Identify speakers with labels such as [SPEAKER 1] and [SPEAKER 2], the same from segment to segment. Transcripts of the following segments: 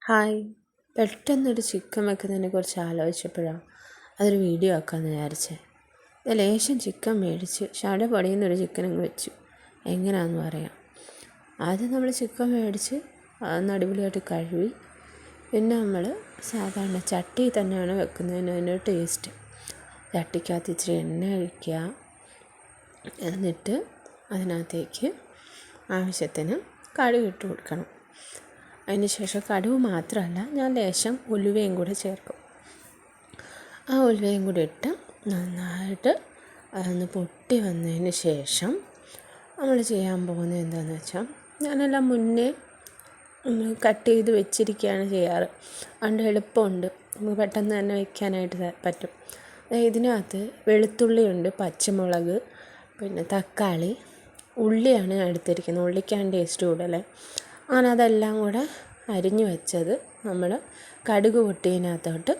[SPEAKER 1] Hi. പെട്ടെന്നൊരു chicken വെക്കുന്നതിനെക്കുറിച്ച് ആലോചിച്ചപ്പോഴാണ് അതൊരു video ആക്കാമെന്ന് വിചാരിച്ചത്. ലേശം ചിക്കൻ മേടിച്ച് ശട പൊടിയുന്നൊരു ചിക്കൻ അങ്ങ് വെച്ചു. എങ്ങനെയാണെന്ന് പറയാം. ആദ്യം നമ്മൾ ചിക്കൻ മേടിച്ച് അടിപൊളിയായിട്ട് കഴുകി, പിന്നെ നമ്മൾ സാധാരണ ചട്ടി തന്നെയാണ് വെക്കുന്നതിന് അതിനൊരു ടേസ്റ്റ്. ചട്ടിക്കകത്ത് ഇച്ചിരി എണ്ണ ഒഴിക്കുക, എന്നിട്ട് അതിനകത്തേക്ക് ആവശ്യത്തിന് കടുക് ഇട്ട് കൊടുക്കണം. അതിന് ശേഷം കടുക് മാത്രമല്ല, ഞാൻ ലേശം ഉലുവയും കൂടെ ചേർക്കും. ആ ഉലുവയും കൂടി ഇട്ട് നന്നായിട്ട് അതൊന്ന് പൊട്ടി വന്നതിന് ശേഷം നമ്മൾ ചെയ്യാൻ പോകുന്നത് എന്താണെന്ന് വെച്ചാൽ, ഞാനെല്ലാം മുന്നേ കട്ട് ചെയ്ത് വെച്ചിരിക്കുകയാണ് ചെയ്യാറ്. അതുകൊണ്ട് എളുപ്പമുണ്ട്, നമുക്ക് പെട്ടെന്ന് തന്നെ വയ്ക്കാനായിട്ട് പറ്റും. ഇതിനകത്ത് വെളുത്തുള്ളിയുണ്ട്, പച്ചമുളക്, പിന്നെ തക്കാളി, ഉള്ളിയാണ് ഞാൻ എടുത്തിരിക്കുന്നത്. ഉള്ളിക്കാണ് ടേസ്റ്റ് കൂടുതൽ. അങ്ങനെ അതെല്ലാം കൂടെ അരിഞ്ഞു വെച്ചത് നമ്മൾ കടുക് പൊട്ടിയതിനകത്തോട്ട്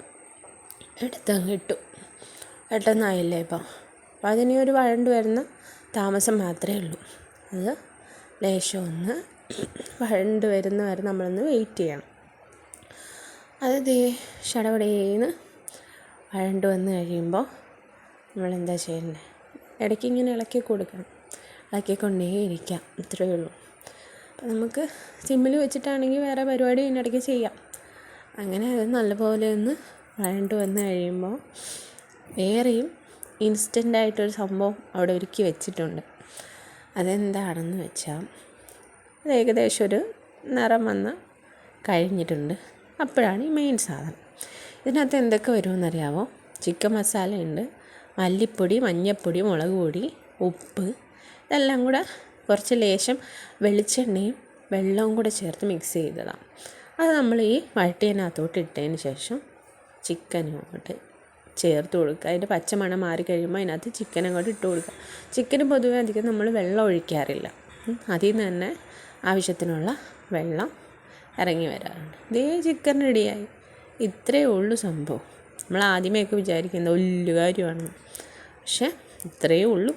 [SPEAKER 1] എടുത്തങ്ങ് ഇട്ടു. പെട്ടെന്നായില്ലേ ഇപ്പം. അപ്പോൾ അതിന് ഒരു വഴണ്ട് വരുന്ന താമസം മാത്രമേ ഉള്ളൂ. അത് ലേശം ഒന്ന് വഴണ്ട് വരുന്ന വരെ നമ്മളൊന്ന് വെയിറ്റ് ചെയ്യണം. അത് ശടപടേന്ന് വഴണ്ട് വന്ന് കഴിയുമ്പോൾ നമ്മളെന്താ ചെയ്യേണ്ടത്, ഇടയ്ക്ക് ഇങ്ങനെ ഇളക്കി കൊടുക്കണം. ഇളക്കിക്കൊണ്ടേ ഇരിക്കാം, ഇത്രയേ ഉള്ളൂ. അപ്പം നമുക്ക് സിമ്മിൽ വെച്ചിട്ടാണെങ്കിൽ വേറെ പരിപാടി ഇതിനിടയ്ക്ക് ചെയ്യാം. അങ്ങനെ അത് നല്ലപോലെ ഒന്ന് വഴണ്ട് വന്ന് കഴിയുമ്പോൾ വേറെയും ഇൻസ്റ്റൻ്റായിട്ടൊരു സംഭവം അവിടെ ഒരുക്കി വെച്ചിട്ടുണ്ട്. അതെന്താണെന്ന് വെച്ചാൽ, അത് ഏകദേശം ഒരു നിറം വന്ന് കഴിഞ്ഞിട്ടുണ്ട്. അപ്പോഴാണ് ഈ മെയിൻ സാധനം. ഇതിനകത്ത് എന്തൊക്കെ വരുമെന്നറിയാമോ? ചിക്കൻ മസാലയുണ്ട്, മല്ലിപ്പൊടി, മഞ്ഞൾപ്പൊടി, മുളക് പൊടി, ഉപ്പ്, ഇതെല്ലാം കൂടെ കുറച്ച് ലേശം വെളിച്ചെണ്ണയും വെള്ളവും കൂടെ ചേർത്ത് മിക്സ് ചെയ്തതാണ്. അത് നമ്മൾ ഈ വഴട്ടിയതിനകത്തോട്ട് ഇട്ടതിന് ശേഷം ചിക്കനും അങ്ങോട്ട് ചേർത്ത് കൊടുക്കുക. അതിൻ്റെ പച്ചമണം മാറി കഴിയുമ്പോൾ അതിനകത്ത് ചിക്കൻ അങ്ങോട്ട് ഇട്ട് കൊടുക്കുക. ചിക്കന് പൊതുവെ അധികം നമ്മൾ വെള്ളം ഒഴിക്കാറില്ല. അതിൽ നിന്ന് തന്നെ ആവശ്യത്തിനുള്ള വെള്ളം ഇറങ്ങി വരാറുണ്ട്. ഇതേ ചിക്കൻ റെഡിയായി. ഇത്രയേ ഉള്ളൂ സംഭവം. നമ്മൾ ആദ്യമേയൊക്കെ വിചാരിക്കുന്നത് വലിയ കാര്യമാണ്, പക്ഷേ ഇത്രയേ ഉള്ളൂ.